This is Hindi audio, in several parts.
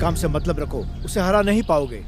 काम से मतलब रखो, उसे हरा नहीं पाओगे।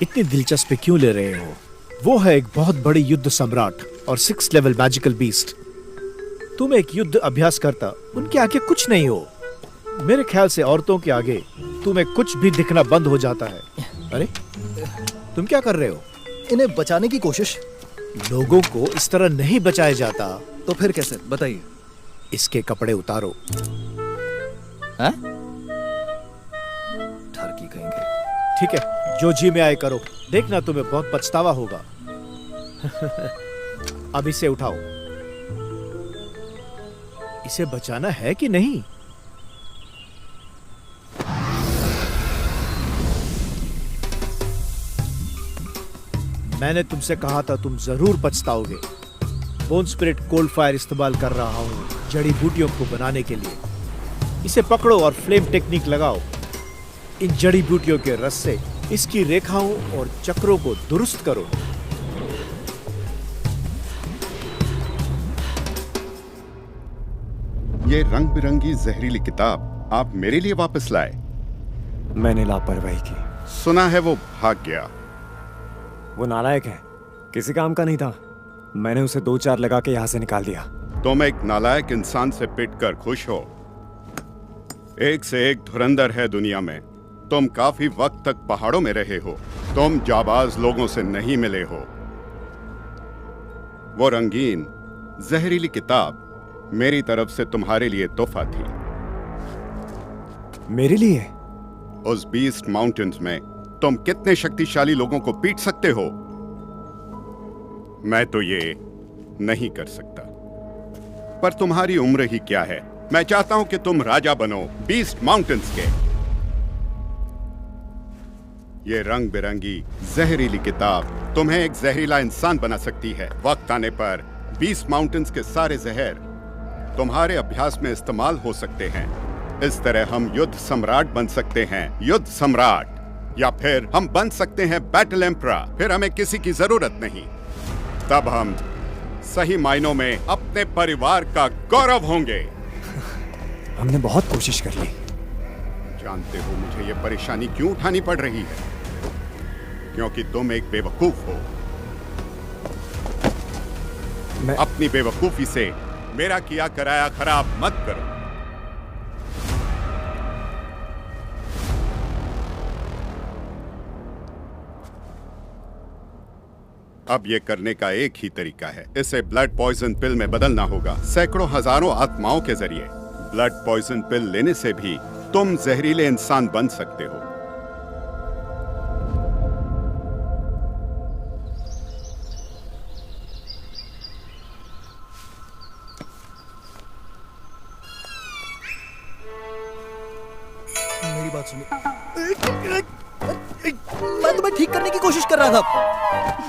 इतनी दिलचस्पी क्यों ले रहे हो? वो है एक बहुत बड़ी युद्ध सम्राट और 6 लेवल मैजिकल बीस्ट। तुम एक युद्ध अभ्यास करता, उनके आगे कुछ नहीं हो। मेरे ख्याल से औरतों के आगे तुम्हें कुछ भी दिखना बंद हो जाता है। अरे तुम क्या कर रहे हो? इन्हें बचाने की कोशिश। लोगों को इस तरह नहीं बचाया जाता। तो फिर कैसे, बताइए। इसके कपड़े उतारो। हैं? ठरकी कहेंगे। ठीक है, जो जी में आए करो। देखना तुम्हें बहुत पछतावा होगा। अब इसे उठाओ। इसे बचाना है कि नहीं? मैंने तुमसे कहा था तुम जरूर पछताओगे। बोन स्पिरिट कोल्ड फायर इस्तेमाल कर रहा हूं जड़ी बूटियों को बनाने के लिए। इसे पकड़ो और फ्लेम टेक्निक लगाओ। इन जड़ी बूटियों के रस से इसकी रेखाओं और चक्रों को दुरुस्त करो। ये रंग बिरंगी जहरीली किताब आप मेरे लिए वापस लाए। मैंने लापरवाही की। सुना है वो भाग गया। वो नालायक है, किसी काम का नहीं था। मैंने उसे 2-4 लगा के यहां से निकाल दिया। तुम एक नालायक इंसान से पिटकर खुश हो। एक से एक धुरंधर है दुनिया में। तुम काफी वक्त तक पहाड़ों में रहे हो। तुम जाबाज लोगों से नहीं मिले हो। वो रंगीन जहरीली किताब मेरी तरफ से तुम्हारे लिए तोहफा थी। मेरे लिए? उस बीस्ट माउंटेन्स में तुम कितने शक्तिशाली लोगों को पीट सकते हो, मैं तो ये नहीं कर सकता। पर तुम्हारी उम्र ही क्या है। मैं चाहता हूं कि तुम राजा बनो बीस्ट माउंटेन्स के। ये रंग बिरंगी जहरीली किताब तुम्हें एक जहरीला इंसान बना सकती है। वक्त आने पर बीस्ट माउंटेन्स के सारे जहर तुम्हारे अभ्यास में इस्तेमाल हो सकते हैं। इस तरह हम युद्ध सम्राट बन सकते हैं। युद्ध सम्राट, या फिर हम बन सकते हैं बैटल एम्परर। फिर हमें किसी की जरूरत नहीं। तब हम सही मायनों में अपने परिवार का गौरव होंगे। हमने बहुत कोशिश कर ली। जानते हो मुझे ये परेशानी क्यों उठानी पड़ रही है? क्योंकि तुम एक बेवकूफ हो। मैं अपनी बेवकूफी से मेरा किया कराया खराब मत करो। अब ये करने का एक ही तरीका है। इसे ब्लड पॉइजन पिल में बदलना होगा, सैकड़ों हजारों आत्माओं के जरिए। ब्लड पॉइजन पिल लेने से भी तुम जहरीले इंसान बन सकते हो। मेरी बात सुनिए। मैं तुम्हें ठीक करने की कोशिश कर रहा था।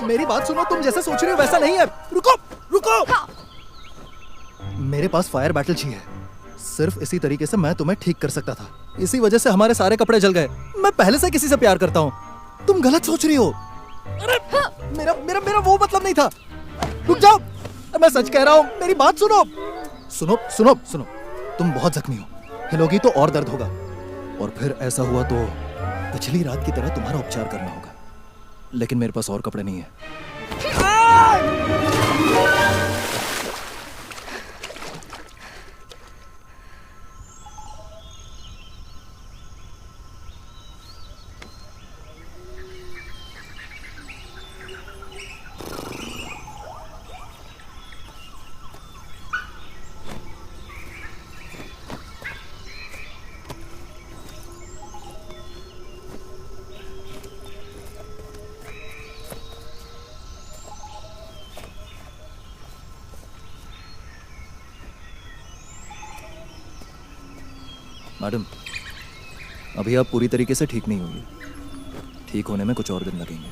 मेरी बात सुनो, तुम जैसा सोच रहे हो वैसा नहीं है। रुको रुको। मेरे पास फायर बैटल छी है। सिर्फ इसी तरीके से मैं तुम्हें ठीक कर सकता था। इसी वजह से हमारे सारे कपड़े जल गए। मैं पहले से किसी से प्यार करता हूँ। तुम गलत सोच रही हो। अरे मेरा मेरा मेरा वो मतलब नहीं था। रुक जाओ, मैं सच कह रहा हूँ। मेरी बात सुनो। सुनो सुनो सुनो। तुम बहुत जख्मी हो। हिलोगी तो और दर्द होगा, और फिर ऐसा हुआ तो पिछली रात की तरह तुम्हारा उपचार करना होगा। लेकिन मेरे पास और कपड़े नहीं है। मैडम, अभी आप पूरी तरीके से ठीक नहीं हुई। ठीक होने में कुछ और दिन लगेंगे।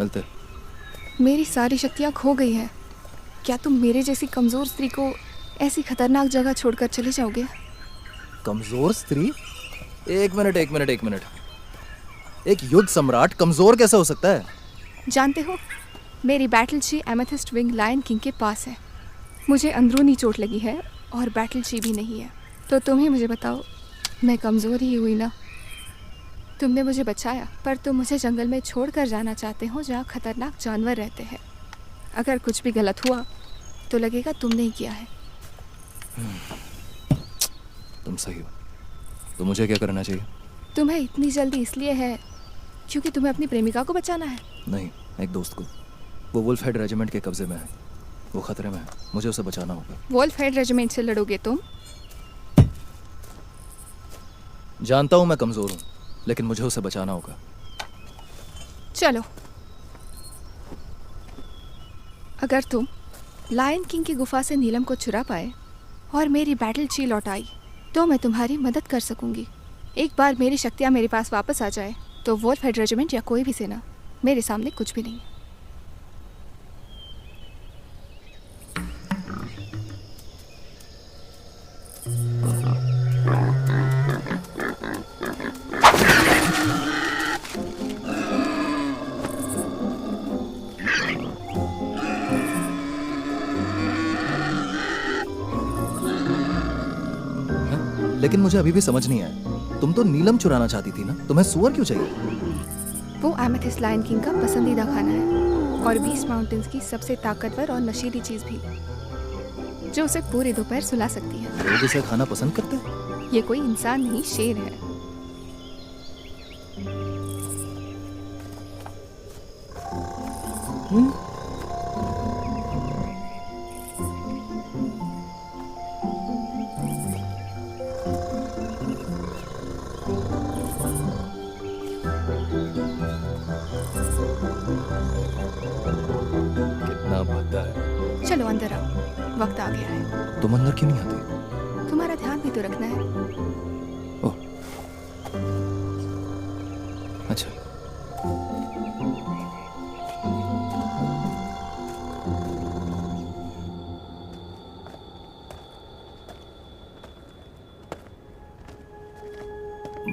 मिलते हैं। मेरी सारी शक्तियाँ खो गई हैं। क्या तुम मेरे जैसी कमज़ोर स्त्री को ऐसी खतरनाक जगह छोड़कर चले जाओगे? कमजोर स्त्री? एक मिनट। एक युद्ध सम्राट कमजोर कैसे हो सकता है? जानते हो, मेरी बैटल ची एमेथिस्ट विंग लायन किंग के पास है। मुझे अंदरूनी चोट लगी है और बैटल ची भी नहीं है। तो तुम ही मुझे बताओ, मैं कमज़ोर ही हुई ना? तुमने मुझे बचाया, पर तुम मुझे जंगल में छोड़ कर जाना चाहते हो जहाँ खतरनाक जानवर रहते हैं। अगर कुछ भी गलत हुआ तो लगेगा तुमने ही किया है। तुम सही हो। तो मुझे क्या करना चाहिए? तुम्हें इतनी जल्दी इसलिए है क्योंकि तुम्हें अपनी प्रेमिका को बचाना है। नहीं, एक दोस्त को। वो वुल्फ हेड रेजिमेंट के कब्जे में है। वो खतरे में है। मुझे उसे बचाना होगा। वुल्फ हेड रेजिमेंट से लड़ोगे तुम? जानता हूँ मैं कमजोर हूँ, लेकिन मुझे उसे बचाना होगा। चलो। अगर तुम लायन किंग की गुफा से नीलम को चुरा पाए और मेरी बैटल ची लौट आई तो मैं तुम्हारी मदद कर सकूंगी। एक बार मेरी शक्तियाँ मेरे पास वापस आ जाए तो वुल्फ हेड रेजिमेंट या कोई भी सेना मेरे सामने कुछ भी नहीं है। लेकिन मुझे अभी भी समझ नहीं आया, तुम तो नीलम चुराना चाहती थी ना? तुम्हें सुअर क्यों चाहिए? वो एमेथिस्ट लायन किंग का पसंदीदा खाना है और 20 माउंटेन्स की सबसे ताकतवर और नशीली चीज़ भी, जो उसे पूरी दोपहर सुला सकती है। लोग इसे खाना पसंद करते हैं? ये कोई इंसान नहीं, शेर है। कितना भद्दा है। चलो अंदर आओ, वक्त आ गया है। तुम अंदर क्यों नहीं आती? तुम्हारा ध्यान भी तो रखना है। ओह, अच्छा।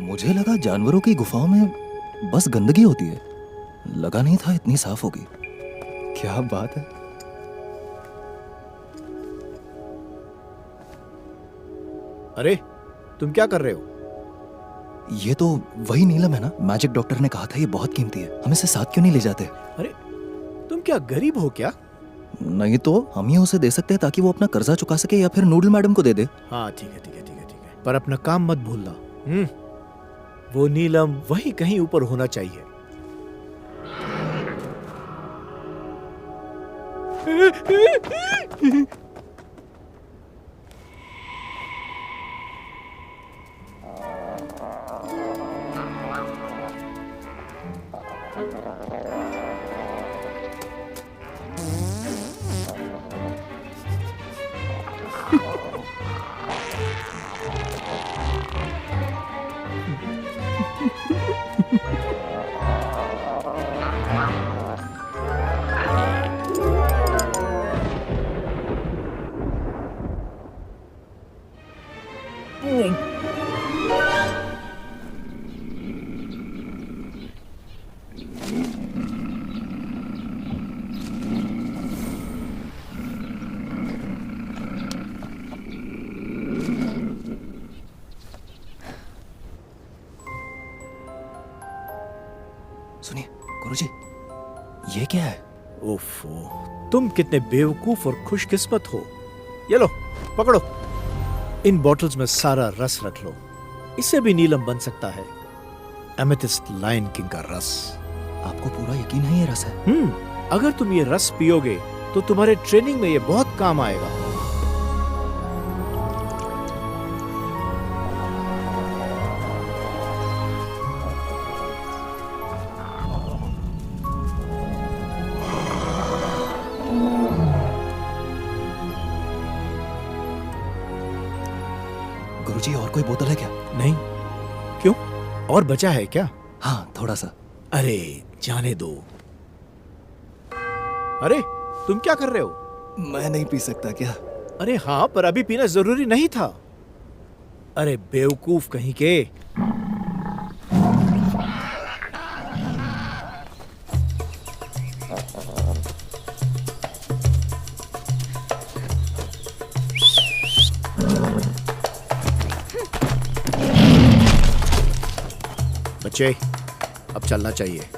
मुझे लगा जानवरों की गुफाओं में बस गंदगी होती है, लगा नहीं था इतनी साफ होगी। क्या बात है। अरे, तुम क्या कर रहे हो? ये तो वही नीलम है ना? मैजिक डॉक्टर ने कहा था ये बहुत कीमती है, हम इसे साथ क्यों नहीं ले जाते? अरे, तुम क्या गरीब हो क्या? नहीं तो हम ही उसे दे सकते हैं ताकि वो अपना कर्जा चुका सके, या फिर नूडल मैडम को दे दे। हाँ, ठीक है। पर अपना काम मत भूलना। वो नीलम वही कहीं ऊपर होना चाहिए। सुनिए गुरुजी, ये क्या है? ओफो, तुम कितने बेवकूफ और खुशकिस्मत हो। ये लो, पकड़ो। इन बॉटल्स में सारा रस रख लो। इससे भी नीलम बन सकता है। एमेथिस्ट लायन किंग का रस। आपको पूरा यकीन है ये रस है? अगर तुम ये रस पियोगे तो तुम्हारे ट्रेनिंग में ये बहुत काम आएगा। गुरुजी, और कोई बोतल है क्या? नहीं। क्यों? और बचा है क्या? हाँ, थोड़ा सा। अरे जाने दो। अरे तुम क्या कर रहे हो? मैं नहीं पी सकता क्या? अरे हाँ, पर अभी पीना जरूरी नहीं था। अरे बेवकूफ कहीं के। बच्चे, अब चलना चाहिए।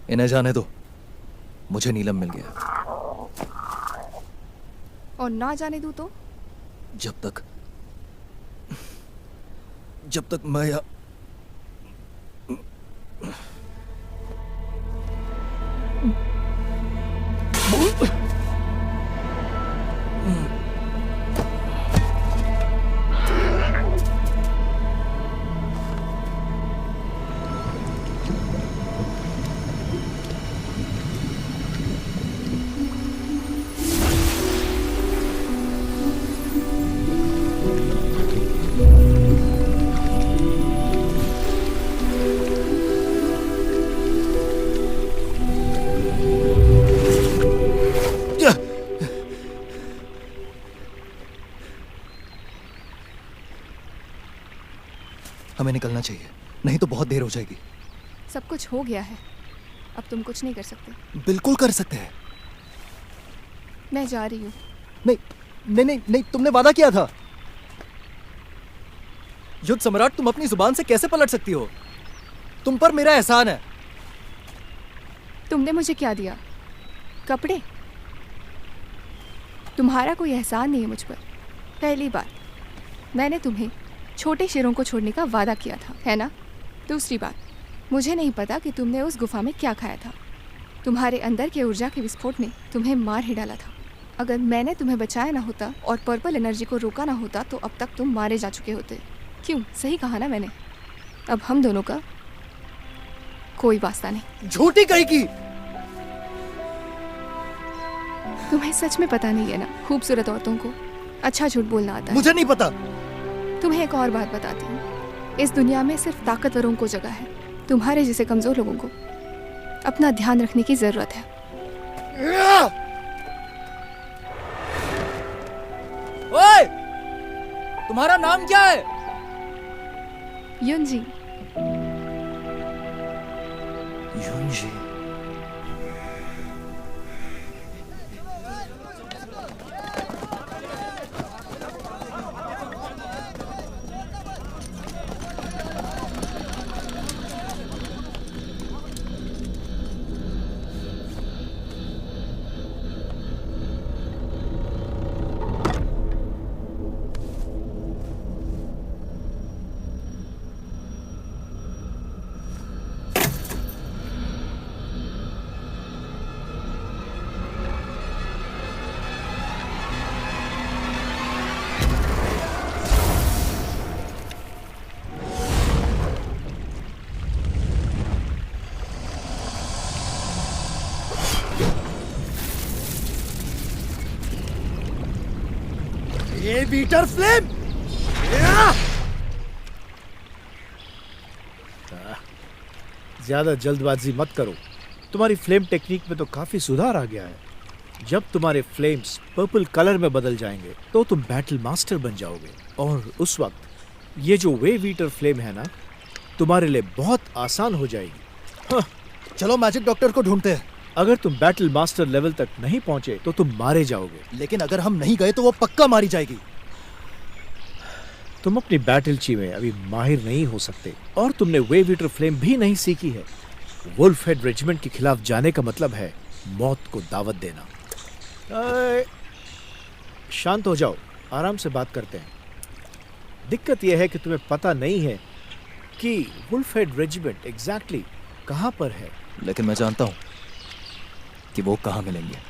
इन्हें जाने दो, मुझे नीलम मिल गया। और ना जाने दूँ तो? जब तक मैं यहाँ हमें निकलना चाहिए, नहीं तो बहुत देर हो जाएगी। सब कुछ हो गया है, अब तुम कुछ नहीं कर सकते। बिल्कुल कर सकते हैं। मैं जा रही हूँ। नहीं नहीं नहीं नहीं, तुमने वादा किया था। युद्ध सम्राट, तुम अपनी जुबान से कैसे पलट सकती हो? तुम पर मेरा एहसान है। तुमने मुझे क्या दिया? कपड़े? तुम्हारा कोई एहसान नहीं है मुझ पर। पहली बात, मैंने तुम्हें छोटे शेरों को छोड़ने का वादा किया था, है ना? दूसरी बात, मुझे नहीं पता कि तुमने उस गुफा में क्या खाया था। तुम्हारे अंदर के ऊर्जा के विस्फोट ने तुम्हें मार ही डाला था। अगर मैंने तुम्हें बचाया ना होता और पर्पल एनर्जी को रोका ना होता तो अब तक तुम मारे जा चुके होते। क्यों? सही कहा ना मैंने? अब हम दोनों का कोई वास्ता नहीं। झूठी कही की। तुम्हें सच में पता नहीं है ना खूबसूरत औरतों को अच्छा झूठ बोलना आता है। मुझे नहीं पता। तुम्हें एक और बात बताती हूँ, इस दुनिया में सिर्फ ताकतवरों को जगह है। तुम्हारे जैसे कमजोर लोगों को अपना ध्यान रखने की जरूरत है। ओए! तुम्हारा नाम क्या है? युनजी। युनजी। Bitter flame. ज्यादा जल्दबाजी मत करो। तुम्हारी फ्लेम टेक्निक में तो काफी सुधार आ गया है। जब तुम्हारे फ्लेम्स पर्पल कलर में बदल जाएंगे तो तुम बैटल मास्टर बन जाओगे, और उस वक्त ये जो वेव ईटर फ्लेम है ना, तुम्हारे लिए बहुत आसान हो जाएगी। हाँ, चलो मैजिक डॉक्टर को ढूंढते हैं। अगर तुम बैटल मास्टर लेवल तक नहीं पहुंचे तो तुम मारे जाओगे। लेकिन अगर हम नहीं गए तो वो पक्का मारी जाएगी। तुम अपनी बैटलची में अभी माहिर नहीं हो सकते, और तुमने वेव ईटर फ्लेम भी नहीं सीखी है। वुल्फ हेड रेजिमेंट के खिलाफ जाने का मतलब है मौत को दावत देना। शांत हो जाओ, आराम से बात करते हैं। दिक्कत यह है कि तुम्हें पता नहीं है कि वुल्फ हेड रेजिमेंट एग्जैक्टली कहां पर है। लेकिन मैं जानता हूं कि वो कहां मिलेंगे।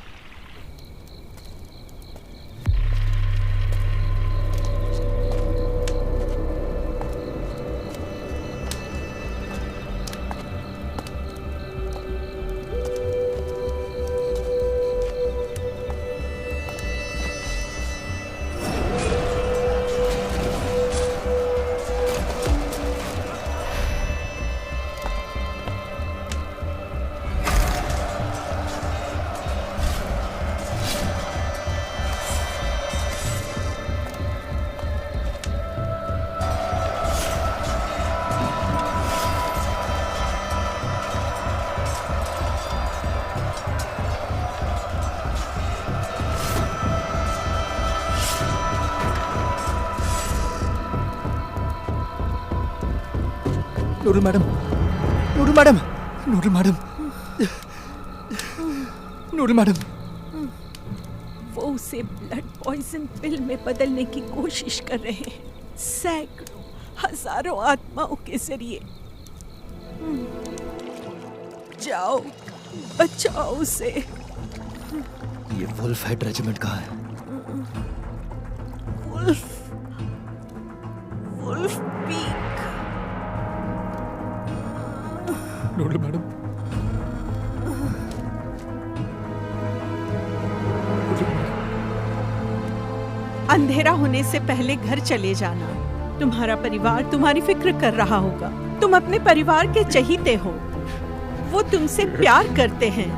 Noodle madam, noodle madam, noodle madam, noodle madam. वो उसे ब्लड पॉइजन पिल में बदलने की कोशिश कर रहे हैं, सैकड़ों हजारों आत्माओं के जरिए। जाओ, बचाओ उसे। ये वुल्फ हेड रेजिमेंट कहाँ है? Wolf, wolf peak. Noodle madam, अंधेरा होने से पहले घर चले जाना। तुम्हारा परिवार तुम्हारी फिक्र कर रहा होगा। तुम अपने परिवार के चहीते हो, वो तुमसे प्यार करते हैं।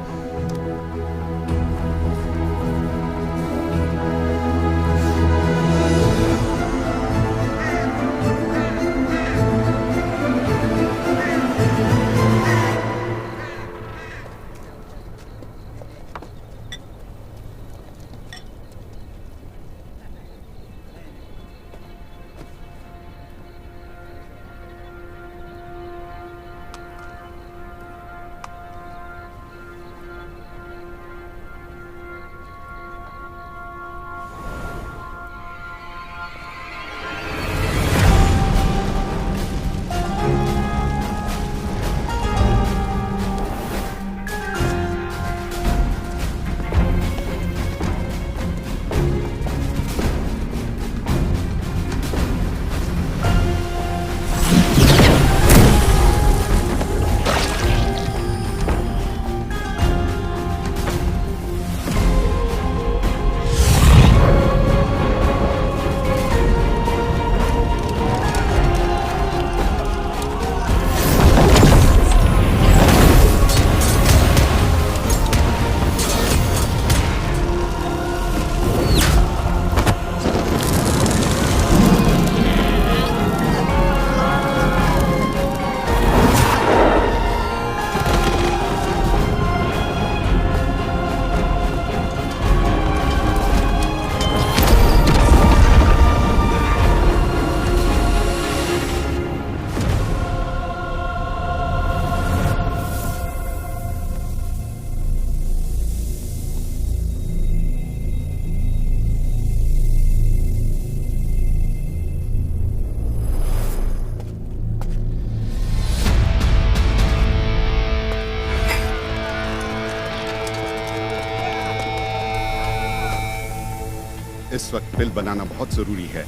इस वक्त बिल बनाना बहुत जरूरी है,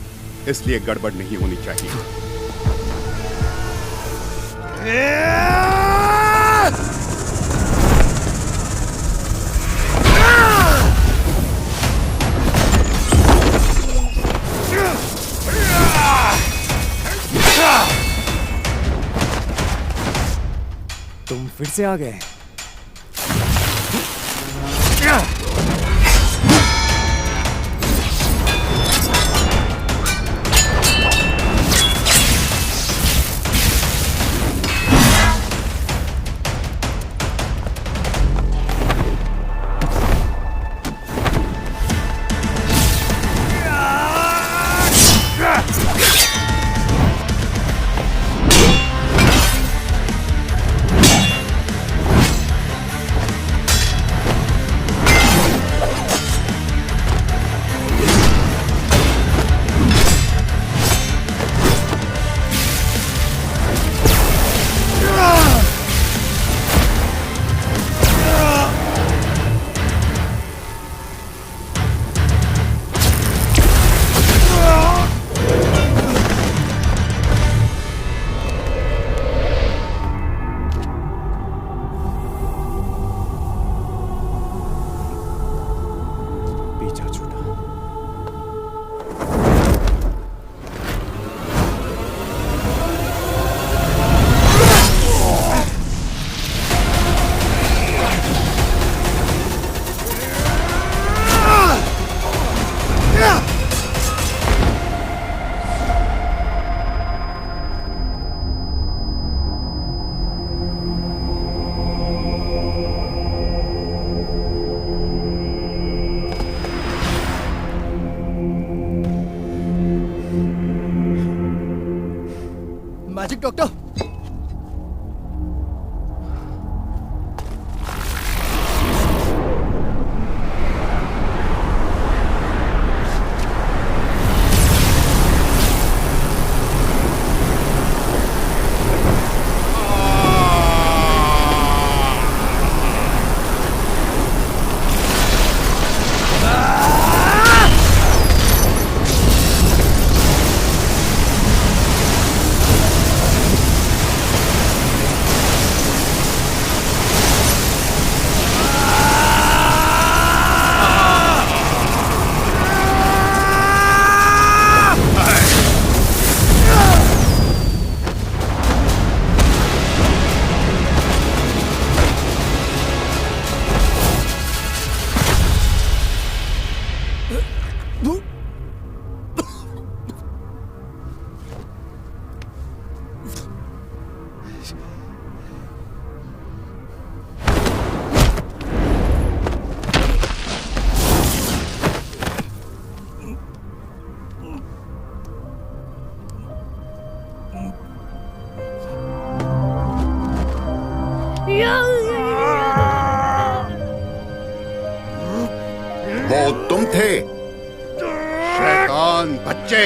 इसलिए गड़बड़ नहीं होनी चाहिए। तुम फिर से आ गए। पीछा छूटा। Magic doctor. वो तुम थे, शैतान बच्चे।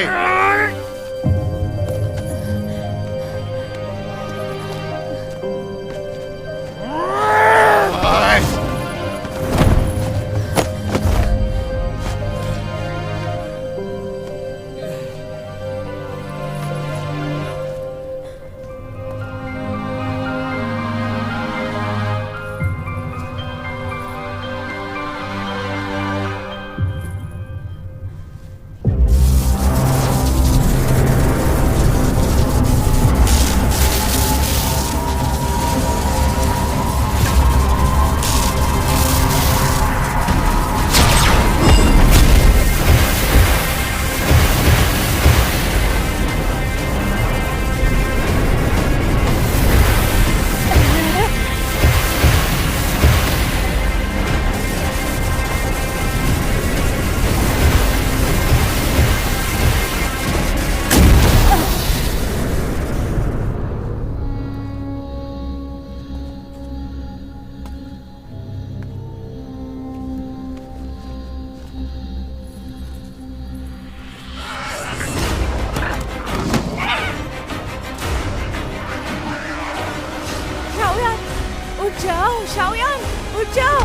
उठ जाओ शाओयान, उठ जाओ।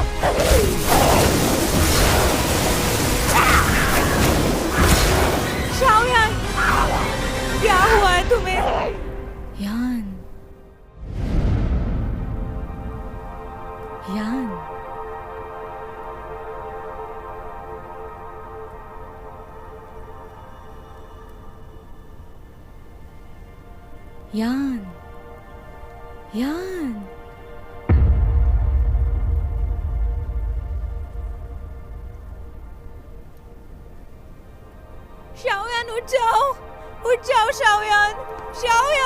शाओयान, क्या हुआ है तुम्हें? यान, यान, यान, यान, उठ जाओ शाओयान, शाओयान।